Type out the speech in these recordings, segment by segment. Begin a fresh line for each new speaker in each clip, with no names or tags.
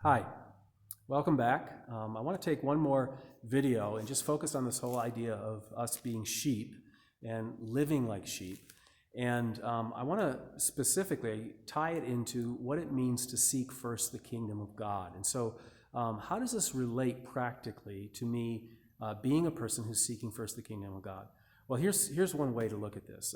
Hi, welcome back. I want to take one more video and just focus on this whole idea of us being sheep and living like sheep. And I want to specifically tie it into what it means to seek first the kingdom of God. And so how does this relate practically to me being a person who's seeking first the kingdom of God? Well, here's one way to look at this.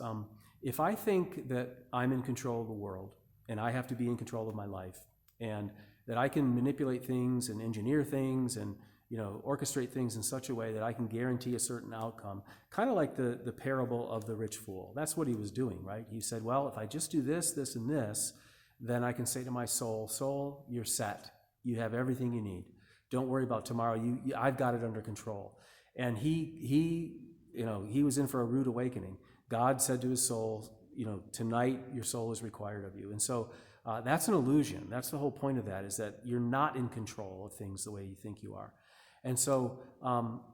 If I think that I'm in control of the world and I have to be in control of my life, and that I can manipulate things and engineer things and orchestrate things in such a way that I can guarantee a certain outcome, kind of like the parable of the rich fool. That's what he was doing, right? He said, well, if I just do this, this, and this, then I can say to my soul, soul, you're set. You have everything you need. Don't worry about tomorrow. I've got it under control. And he was in for a rude awakening. God said to his soul, tonight your soul is required of you. And so that's an illusion. That's the whole point of that, is that you're not in control of things the way you think you are. And so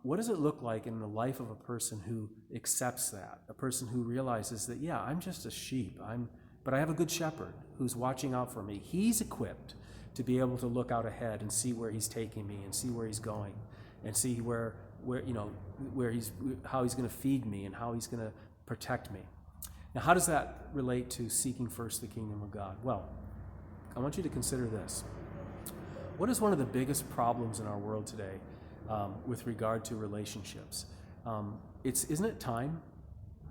what does it look like in the life of a person who accepts that, a person who realizes that, yeah, I'm just a sheep, but I have a good shepherd who's watching out for me. He's equipped to be able to look out ahead and see where he's taking me and see where he's going and see how he's going to feed me and how he's going to protect me. Now, how does that relate to seeking first the kingdom of God? Well, I want you to consider this. What is one of the biggest problems in our world today with regard to relationships? Isn't it time?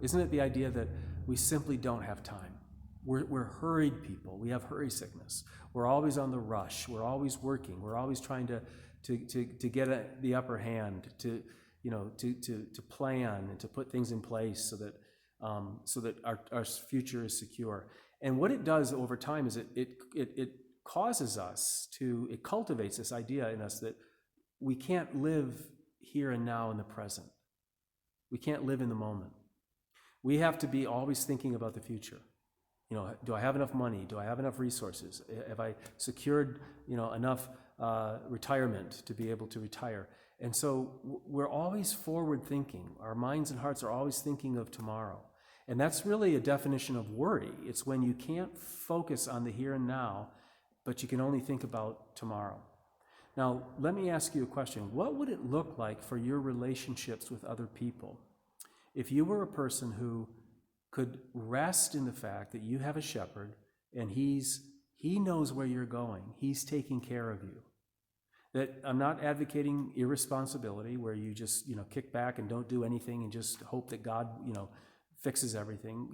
Isn't it the idea that we simply don't have time? We're hurried people. We have hurry sickness. We're always on the rush. We're always working. We're always trying to get the upper hand, to plan and to put things in place so that our future is secure. And what it does over time is it causes us it cultivates this idea in us that we can't live here and now in the present. We can't live in the moment. We have to be always thinking about the future. Do I have enough money? Do I have enough resources? Have I secured, enough retirement to be able to retire? And so we're always forward thinking. Our minds and hearts are always thinking of tomorrow. And that's really a definition of worry. It's when you can't focus on the here and now, but you can only think about tomorrow. Now, let me ask you a question. What would it look like for your relationships with other people if you were a person who could rest in the fact that you have a shepherd and he knows where you're going. He's taking care of you. That I'm not advocating irresponsibility where you just, kick back and don't do anything and just hope that God, fixes everything.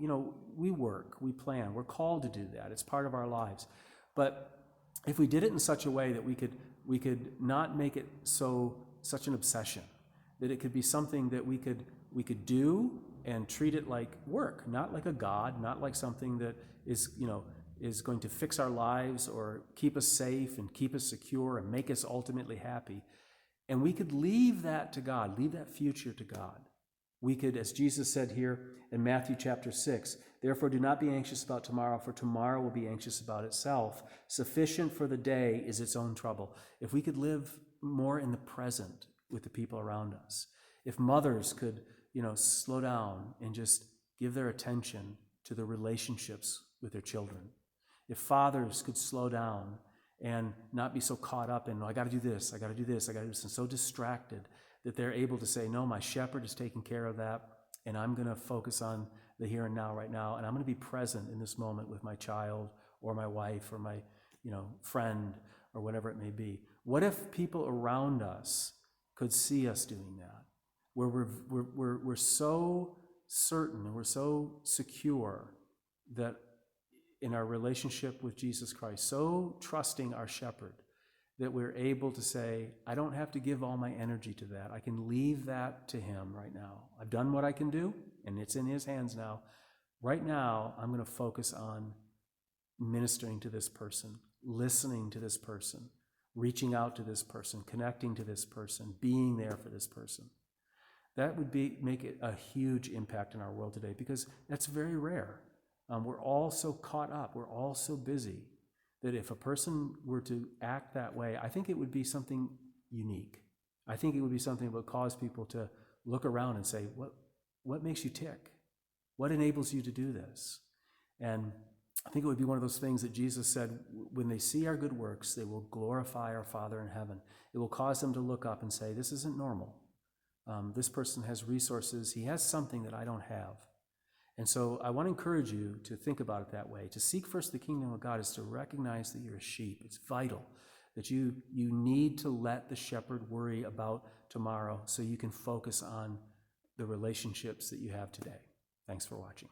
We work, we plan, we're called to do that. It's part of our lives. But if we did it in such a way that we could not make it such an obsession, that it could be something that we could do and treat it like work, not like a God, not like something that is going to fix our lives or keep us safe and keep us secure and make us ultimately happy. And we could leave that to God, leave that future to God. We could, as Jesus said here in Matthew chapter 6, therefore do not be anxious about tomorrow, for tomorrow will be anxious about itself. Sufficient for the day is its own trouble. If we could live more in the present with the people around us, if mothers could, slow down and just give their attention to the relationships with their children, if fathers could slow down and not be so caught up in, I got to do this, I got to do this, I got to do this, and so distracted that they're able to say, no, my shepherd is taking care of that, and I'm going to focus on the here and now right now, and I'm going to be present in this moment with my child or my wife or my friend or whatever it may be. What if people around us could see us doing that, where we're so certain and we're so secure that in our relationship with Jesus Christ, so trusting our shepherd, that we're able to say, I don't have to give all my energy to that. I can leave that to him right now. I've done what I can do, and it's in his hands now. Right now, I'm going to focus on ministering to this person, listening to this person, reaching out to this person, connecting to this person, being there for this person. That would make it a huge impact in our world today, because that's very rare. We're all so caught up. We're all so busy that if a person were to act that way, I think it would be something unique. I think it would be something that would cause people to look around and say, what makes you tick? What enables you to do this? And I think it would be one of those things that Jesus said, when they see our good works, they will glorify our Father in heaven. It will cause them to look up and say, this isn't normal. This person has resources. He has something that I don't have. And so I want to encourage you to think about it that way. To seek first the kingdom of God is to recognize that you're a sheep. It's vital that you need to let the shepherd worry about tomorrow so you can focus on the relationships that you have today. Thanks for watching.